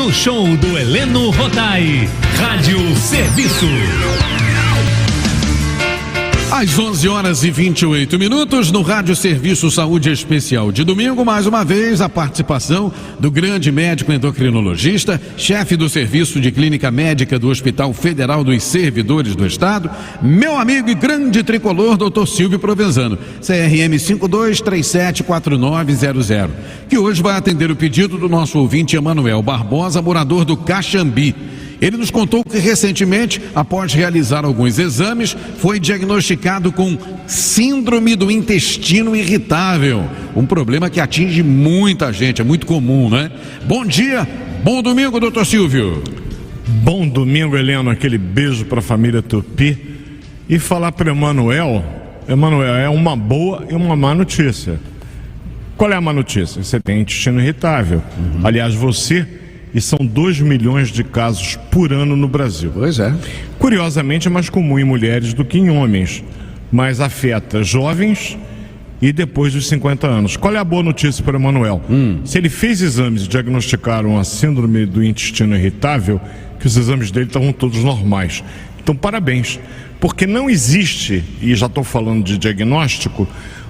no show do Heleno Rotai. Rádio Serviço. Às 11h28 no Rádio Serviço Saúde Especial de domingo, mais uma vez a participação do grande médico endocrinologista, chefe do Serviço de Clínica Médica do Hospital Federal dos Servidores do Estado, meu amigo e grande tricolor, Dr. Silvio Provenzano, CRM 52374900, que hoje vai atender o pedido do nosso ouvinte Emanuel Barbosa, morador do Caxambi. Ele nos contou que recentemente, após realizar alguns exames, foi diagnosticado com síndrome do intestino irritável, um problema que atinge muita gente, é muito comum, né? Bom dia, bom domingo, doutor Silvio. Bom domingo, Heleno, aquele beijo para a família Tupi. E falar para Emanuel, é uma boa e uma má notícia. Qual é a má notícia? Você tem intestino irritável. Aliás, e são 2 milhões de casos por ano no Brasil. Pois é. Curiosamente, é mais comum em mulheres do que em homens, mas afeta jovens e depois dos 50 anos. Qual é a boa notícia para o Emanuel? Se ele fez exames e diagnosticaram a síndrome do intestino irritável, que os exames dele estavam todos normais. Então, parabéns, porque não existe, e já estou falando de diagnóstico,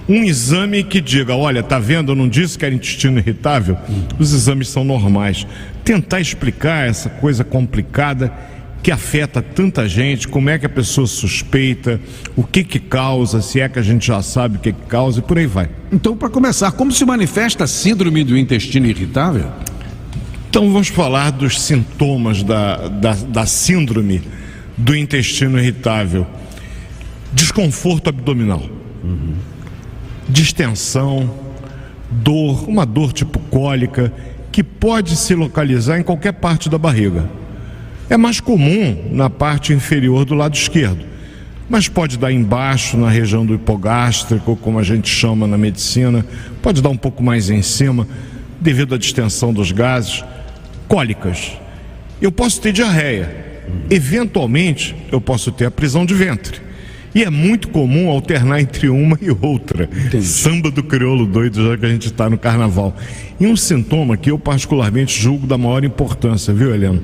um exame que diga, olha, tá vendo, eu não disse que era intestino irritável? Os exames são normais. Tentar explicar essa coisa complicada que afeta tanta gente, como é que a pessoa suspeita, o que causa, se é que a gente já sabe o que causa e por aí vai. Então, para começar, como se manifesta a síndrome do intestino irritável? Então vamos falar dos sintomas da síndrome do intestino irritável. Desconforto abdominal. Distensão, dor, uma dor tipo cólica, que pode se localizar em qualquer parte da barriga. É mais comum na parte inferior do lado esquerdo, mas pode dar embaixo, na região do hipogástrico, como a gente chama na medicina, pode dar um pouco mais em cima, devido à distensão dos gases. Cólicas. Eu posso ter diarreia. Eventualmente, eu posso ter a prisão de ventre. E é muito comum alternar entre uma e outra. Entendi. Samba do crioulo doido, já que a gente está no carnaval. E um sintoma que eu particularmente julgo da maior importância, viu, Heleno?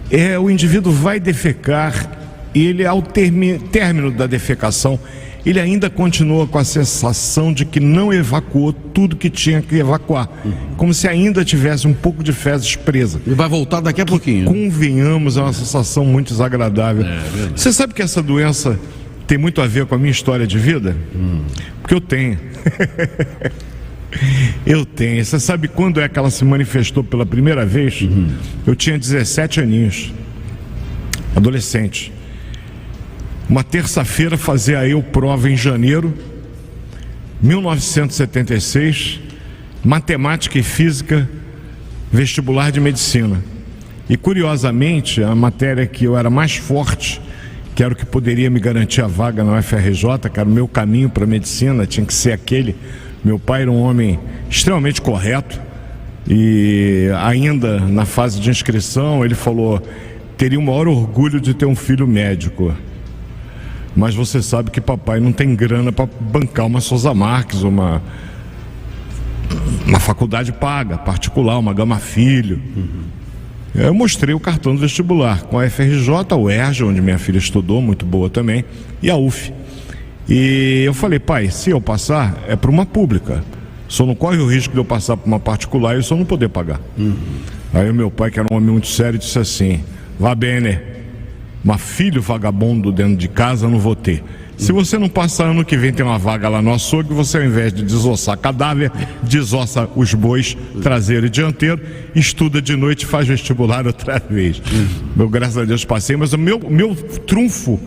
É o indivíduo vai defecar e ele, ao término da defecação, ele ainda continua com a sensação de que não evacuou tudo que tinha que evacuar. Como se ainda tivesse um pouco de fezes presa. E vai voltar daqui a pouquinho. Convenhamos, é uma sensação muito desagradável. Você sabe que essa doença tem muito a ver com a minha história de vida? Porque eu tenho. Eu tenho. Você sabe quando é que ela se manifestou pela primeira vez? Eu tinha 17 aninhos. Adolescente. Uma terça-feira fazia eu prova em janeiro, 1976, matemática e física, vestibular de medicina. E curiosamente, a matéria que eu era mais forte, que era o que poderia me garantir a vaga na UFRJ, que era o meu caminho para a medicina, tinha que ser aquele. Meu pai era um homem extremamente correto e ainda na fase de inscrição ele falou, teria o maior orgulho de ter um filho médico, mas você sabe que papai não tem grana para bancar uma Souza Marques, uma faculdade paga, particular, uma Gama Filho. Eu mostrei o cartão do vestibular com a FRJ, a UERJ, onde minha filha estudou, muito boa também, e a UF. E eu falei, pai, se eu passar, é para uma pública. Só não corre o risco de eu passar para uma particular e eu só não poder pagar. Aí o meu pai, que era um homem muito sério, disse assim, vá bene, mas filho vagabundo dentro de casa eu não vou ter. Se você não passar, ano que vem tem uma vaga lá no açougue, você ao invés de desossar cadáver, desossa os bois traseiro e dianteiro, estuda de noite e faz vestibular outra vez. Eu, graças a Deus, passei, mas o meu trunfo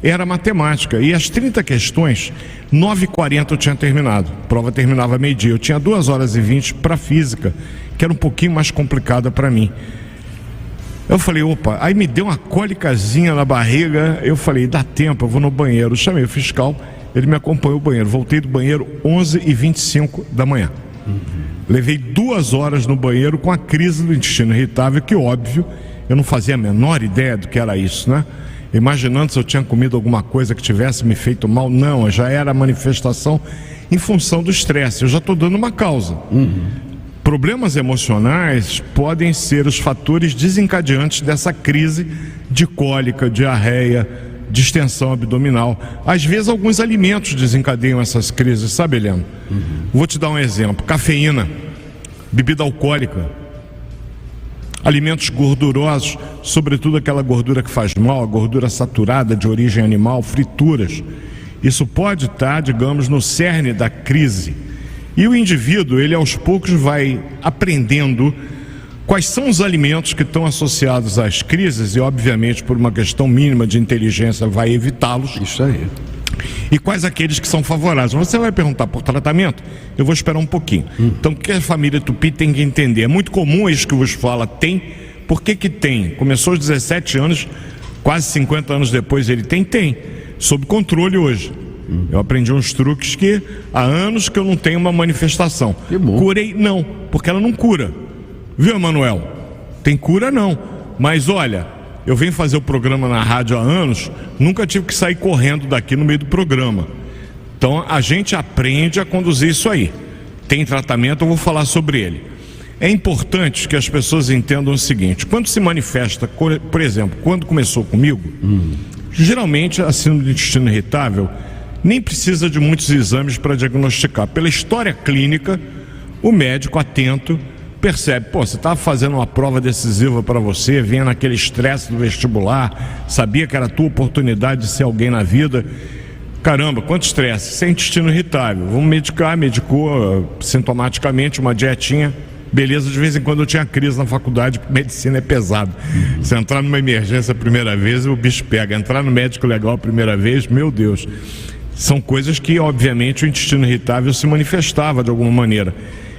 era matemática. E as 30 questões, 9h40 eu tinha terminado. A prova terminava meio-dia. Eu tinha 2h20 para física, que era um pouquinho mais complicada para mim. Eu falei, opa, aí me deu uma cólicazinha na barriga, eu falei, dá tempo, eu vou no banheiro. Eu chamei o fiscal, ele me acompanhou ao banheiro. Voltei do banheiro 11h25 da manhã. Levei 2 horas no banheiro com a crise do intestino irritável, que óbvio, eu não fazia a menor ideia do que era isso, né? Imaginando se eu tinha comido alguma coisa que tivesse me feito mal. Não, já era a manifestação em função do estresse. Eu já estou dando uma causa. Problemas emocionais podem ser os fatores desencadeantes dessa crise de cólica, diarreia, distensão abdominal. Às vezes alguns alimentos desencadeiam essas crises, sabe, Heleno? Vou te dar um exemplo: cafeína, bebida alcoólica, alimentos gordurosos, sobretudo aquela gordura que faz mal, a gordura saturada de origem animal, frituras. Isso pode estar, digamos, no cerne da crise. E o indivíduo, ele aos poucos vai aprendendo quais são os alimentos que estão associados às crises e, obviamente, por uma questão mínima de inteligência, vai evitá-los. Isso aí. E quais aqueles que são favoráveis. Você vai perguntar por tratamento? Eu vou esperar um pouquinho. Então, o que a família Tupi tem que entender? É muito comum isso que vos fala, tem. Por que que tem? Começou aos 17 anos, quase 50 anos depois ele tem. Sob controle hoje. Eu aprendi uns truques que há anos que eu não tenho uma manifestação. Que bom. Curei? Não, porque ela não cura. Viu, Emanuel? Tem cura não. Mas olha, eu venho fazer o programa na rádio há anos, nunca tive que sair correndo daqui no meio do programa. Então a gente aprende a conduzir isso aí. Tem tratamento, eu vou falar sobre ele. É importante que as pessoas entendam o seguinte: quando se manifesta, por exemplo, quando começou comigo, geralmente a síndrome do intestino irritável nem precisa de muitos exames para diagnosticar. Pela história clínica, o médico atento percebe: pô, você estava fazendo uma prova decisiva para você, vinha naquele estresse do vestibular, sabia que era a tua oportunidade de ser alguém na vida. Caramba, quanto estresse, você é intestino irritável, vamos medicar. Medicou sintomaticamente, uma dietinha, beleza. De vez em quando eu tinha crise na faculdade, porque medicina é pesado. Se entrar numa emergência a primeira vez, o bicho pega. Entrar no médico legal a primeira vez, meu Deus. São coisas que, obviamente, o intestino irritável se manifestava de alguma maneira.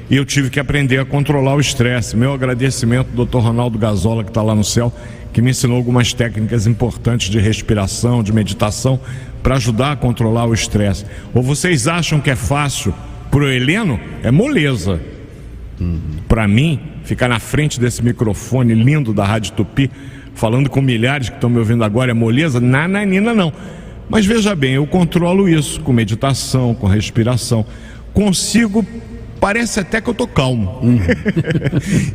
E eu tive que aprender a controlar o estresse. Meu agradecimento ao Dr. Ronaldo Gazola, que está lá no céu, que me ensinou algumas técnicas importantes de respiração, de meditação, para ajudar a controlar o estresse. Ou vocês acham que é fácil? Para o Heleno, é moleza. Para mim, ficar na frente desse microfone lindo da Rádio Tupi, falando com milhares que estão me ouvindo agora, é moleza? Nananina não. Mas veja bem, eu controlo isso com meditação, com respiração. Consigo, parece até que eu estou calmo.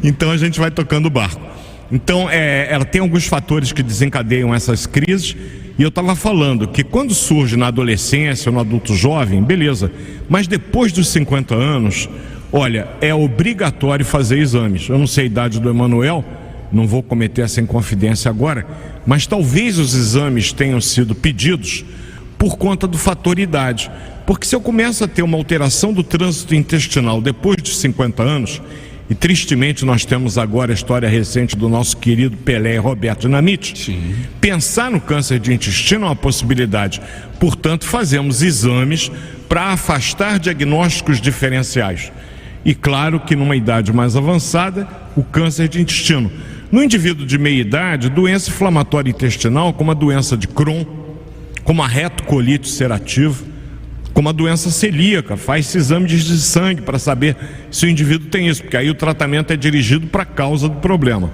Então a gente vai tocando o barco. Então ela tem alguns fatores que desencadeiam essas crises. E eu estava falando que quando surge na adolescência ou no adulto jovem, beleza. Mas depois dos 50 anos, olha, é obrigatório fazer exames. Eu não sei a idade do Emanuel, não vou cometer essa inconfidência agora, mas talvez os exames tenham sido pedidos por conta do fator idade. Porque se eu começo a ter uma alteração do trânsito intestinal depois de 50 anos, e tristemente nós temos agora a história recente do nosso querido Pelé e Roberto Dinamite, sim, pensar no câncer de intestino é uma possibilidade. Portanto, fazemos exames para afastar diagnósticos diferenciais. E claro que numa idade mais avançada, o câncer de intestino. No indivíduo de meia idade, doença inflamatória intestinal, como a doença de Crohn, como a retocolite ulcerativa, como a doença celíaca, faz-se exame de sangue para saber se o indivíduo tem isso, porque aí o tratamento é dirigido para a causa do problema.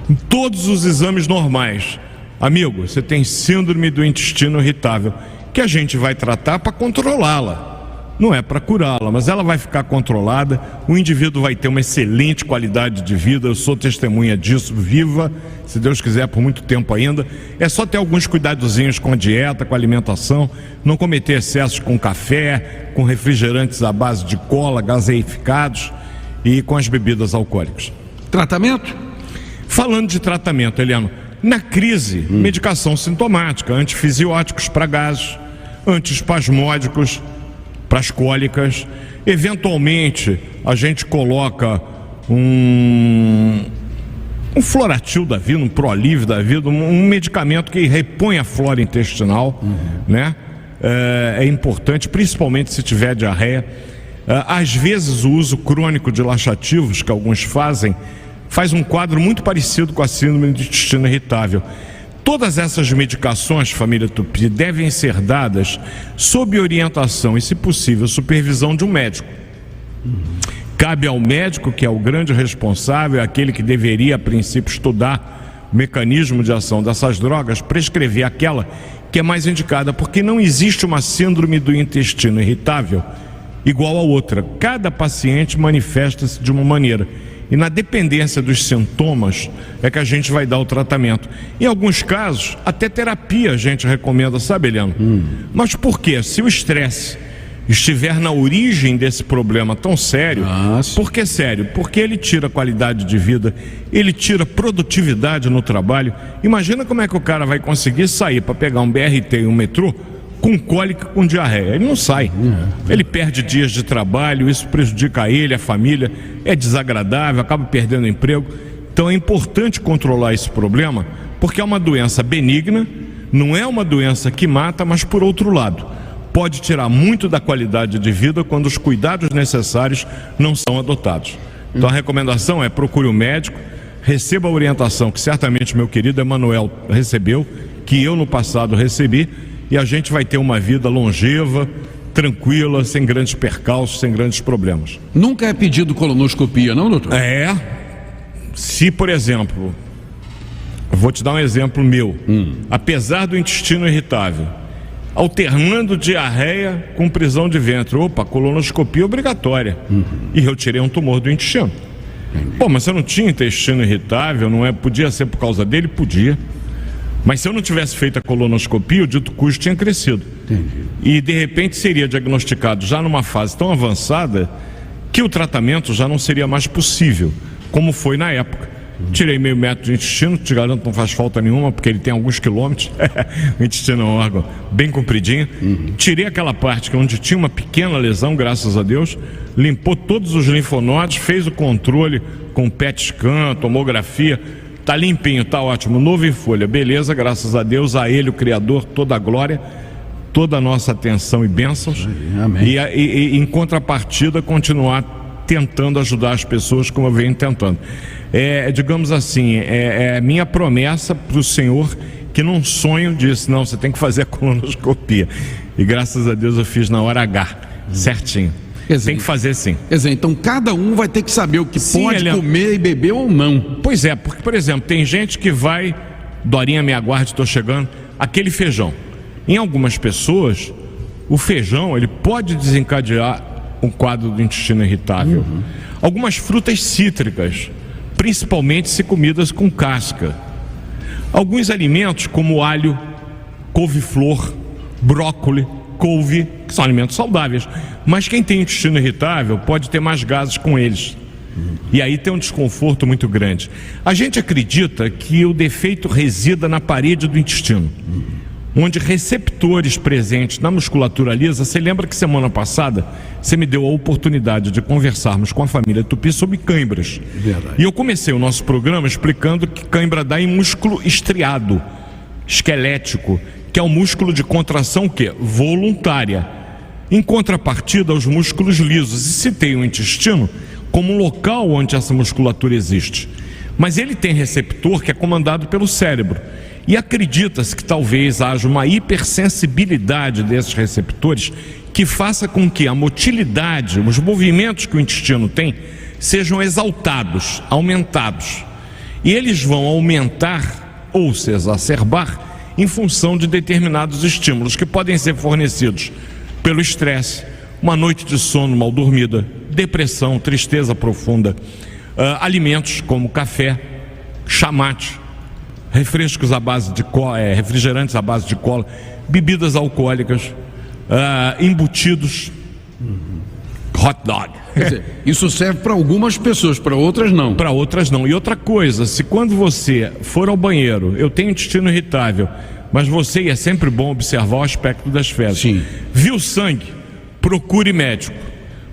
Em todos os exames normais, amigo, você tem síndrome do intestino irritável, que a gente vai tratar para controlá-la. Não é para curá-la, mas ela vai ficar controlada, o indivíduo vai ter uma excelente qualidade de vida. Eu sou testemunha disso, viva, se Deus quiser, por muito tempo ainda. É só ter alguns cuidadozinhos com a dieta, com a alimentação, não cometer excessos com café, com refrigerantes à base de cola, gaseificados e com as bebidas alcoólicas. Tratamento? Falando de tratamento, Heleno, na crise, medicação sintomática, antifisióticos para gases, antiespasmódicos para as cólicas. Eventualmente a gente coloca um Floratil da vida, um Proliv da vida, um medicamento que repõe a flora intestinal, né? É importante, principalmente se tiver diarreia. Às vezes o uso crônico de laxativos, que alguns fazem, faz um quadro muito parecido com a síndrome do intestino irritável. Todas essas medicações, família Tupi, devem ser dadas sob orientação e, se possível, supervisão de um médico. Cabe ao médico, que é o grande responsável, aquele que deveria, a princípio, estudar o mecanismo de ação dessas drogas, prescrever aquela que é mais indicada, porque não existe uma síndrome do intestino irritável igual a outra. Cada paciente manifesta-se de uma maneira. E na dependência dos sintomas é que a gente vai dar o tratamento. Em alguns casos, até terapia a gente recomenda, sabe, Eliano? Mas por quê? Se o estresse estiver na origem desse problema tão sério, por que sério? Porque ele tira qualidade de vida, ele tira produtividade no trabalho. Imagina como é que o cara vai conseguir sair para pegar um BRT e um metrô com cólica, com diarreia. Ele não sai. Ele perde dias de trabalho, isso prejudica ele, a família, é desagradável, acaba perdendo o emprego. Então é importante controlar esse problema, porque é uma doença benigna, não é uma doença que mata, mas por outro lado, pode tirar muito da qualidade de vida quando os cuidados necessários não são adotados. Então a recomendação é: procure um médico, receba a orientação que certamente meu querido Emanuel recebeu, que eu no passado recebi, e a gente vai ter uma vida longeva, tranquila, sem grandes percalços, sem grandes problemas. Nunca é pedido colonoscopia, não, doutor? Se, por exemplo, vou te dar um exemplo meu, apesar do intestino irritável, alternando diarreia com prisão de ventre, colonoscopia obrigatória, e eu tirei um tumor do intestino. Pô, mas você não tinha intestino irritável, não é? Podia ser por causa dele? Podia. Mas se eu não tivesse feito a colonoscopia, o dito custo tinha crescido. Entendi. E de repente seria diagnosticado já numa fase tão avançada que o tratamento já não seria mais possível, como foi na época. Tirei meio metro de intestino, te garanto, não faz falta nenhuma, porque ele tem alguns quilômetros. O intestino é um órgão bem compridinho. Tirei aquela parte onde tinha uma pequena lesão, graças a Deus, limpou todos os linfonodos, fez o controle com PET scan, tomografia. Tá limpinho, tá ótimo, novo em folha, beleza, graças a Deus, a Ele, o Criador, toda a glória, toda a nossa atenção e bênçãos. Amém. E em contrapartida, continuar tentando ajudar as pessoas como eu venho tentando. Digamos assim, minha promessa para o Senhor, que num sonho disse: não, você tem que fazer a colonoscopia. E graças a Deus eu fiz na hora H, certinho. Tem que fazer sim. Então cada um vai ter que saber o que pode comer e beber ou não. Pois é, porque, por exemplo, tem gente que vai, Dorinha, me aguarde, estou chegando, aquele feijão. Em algumas pessoas, o feijão, ele pode desencadear um quadro do intestino irritável. Algumas frutas cítricas, principalmente se comidas com casca. Alguns alimentos como alho, couve-flor, brócolis, couve, que são alimentos saudáveis, mas quem tem intestino irritável pode ter mais gases com eles, e aí tem um desconforto muito grande. A gente acredita que o defeito resida na parede do intestino, onde receptores presentes na musculatura lisa. Você lembra que semana passada você me deu a oportunidade de conversarmos com a família Tupi sobre cãibras. Verdade. E eu comecei o nosso programa explicando que cãibra dá em músculo estriado, esquelético, que é o músculo de contração voluntária. Em contrapartida aos músculos lisos, e citei o intestino como um local onde essa musculatura existe. Mas ele tem receptor que é comandado pelo cérebro. E acredita-se que talvez haja uma hipersensibilidade desses receptores que faça com que a motilidade, os movimentos que o intestino tem, sejam exaltados, aumentados. E eles vão aumentar ou se exacerbar em função de determinados estímulos que podem ser fornecidos pelo estresse, uma noite de sono mal dormida, depressão, tristeza profunda, alimentos como café, chamate, refrescos à base de cola, refrigerantes à base de cola, bebidas alcoólicas, embutidos, hot dog. Quer dizer, isso serve para algumas pessoas, para outras não. Para outras não. E outra coisa, se quando você for ao banheiro, eu tenho intestino irritável, mas você, e é sempre bom observar o aspecto das fezes. Sim. Viu sangue? Procure médico,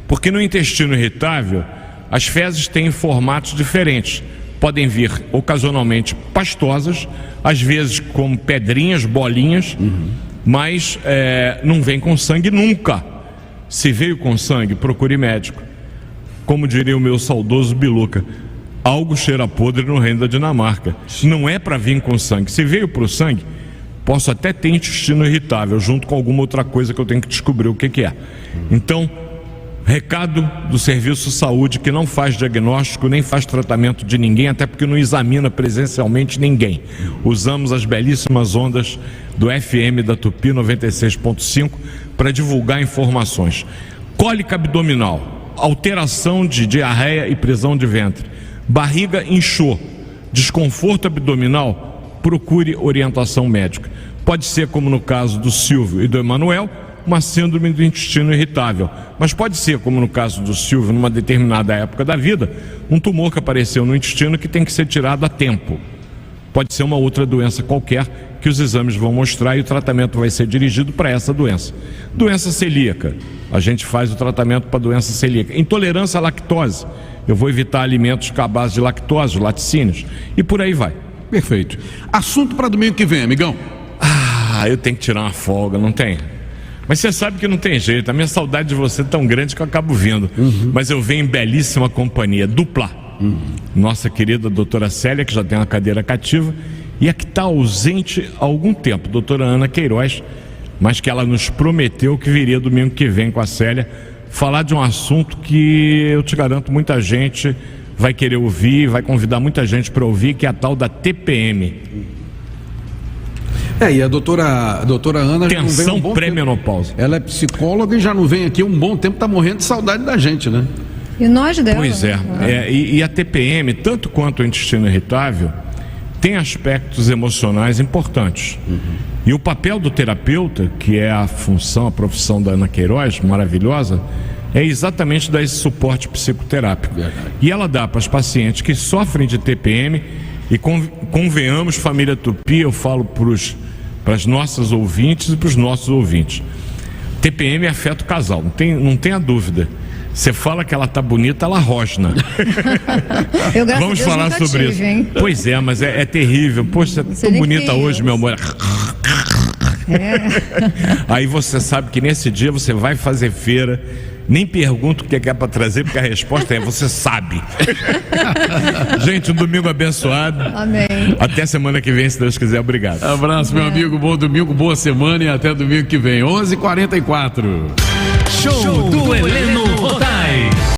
porque no intestino irritável as fezes têm formatos diferentes. Podem vir ocasionalmente pastosas, às vezes como pedrinhas, bolinhas, mas não vem com sangue nunca. Se veio com sangue, procure médico. Como diria o meu saudoso Biluca, algo cheira podre no reino da Dinamarca. Não é para vir com sangue. Se veio para o sangue, posso até ter intestino irritável, junto com alguma outra coisa que eu tenho que descobrir o que é. Então, recado do Serviço Saúde, que não faz diagnóstico, nem faz tratamento de ninguém, até porque não examina presencialmente ninguém. Usamos as belíssimas ondas do FM da Tupi 96.5 para divulgar informações. cólica abdominal, alteração de diarreia e prisão de ventre, barriga inchou, desconforto abdominal, procure orientação médica. Pode ser, como no caso do Silvio e do Emanuel, uma síndrome do intestino irritável, mas pode ser, como no caso do Silvio, numa determinada época da vida, um tumor que apareceu no intestino que tem que ser tirado a tempo. Pode ser uma outra doença qualquer que os exames vão mostrar e o tratamento vai ser dirigido para essa doença. Doença celíaca, a gente faz o tratamento para doença celíaca. Intolerância à lactose, eu vou evitar alimentos à base de lactose, laticínios, e por aí vai. Perfeito. Assunto para domingo que vem, amigão. Eu tenho que tirar uma folga, não tem? Mas você sabe que não tem jeito, a minha saudade de você é tão grande que eu acabo vindo. Mas eu venho em belíssima companhia, dupla. Nossa querida doutora Célia, que já tem uma cadeira cativa, e a que está ausente há algum tempo, doutora Ana Queiroz, mas que ela nos prometeu que viria domingo que vem com a Célia, falar de um assunto que eu te garanto muita gente vai querer ouvir, vai convidar muita gente para ouvir, que é a tal da TPM. E a doutora Ana já não vem Tensão um bom pré-menopausa. Ela é psicóloga e já não vem aqui um bom tempo, está morrendo de saudade da gente, né? E nós dela. Pois é, e a TPM, tanto quanto o intestino irritável, tem aspectos emocionais importantes. E o papel do terapeuta, que é a função, a profissão da Ana Queiroz, maravilhosa, é exatamente dar esse suporte psicoterápico. E ela dá para os pacientes que sofrem de TPM, e convenhamos, família Tupi, eu falo para as nossas ouvintes e para os nossos ouvintes. TPM afeta o casal, não tenha dúvida. Você fala que ela tá bonita, ela rosna. Vamos falar sobre isso. Hein? Pois é, mas é terrível. Poxa, você é tão bonita hoje, meu amor. Aí você sabe que nesse dia você vai fazer feira, nem pergunta o que é para trazer, porque a resposta é: você sabe. Gente, um domingo abençoado. Amém. Até semana que vem, se Deus quiser. Obrigado. Abraço, meu amigo. Bom domingo, boa semana e até domingo que vem. 11h44. Show do Heleno Rotai.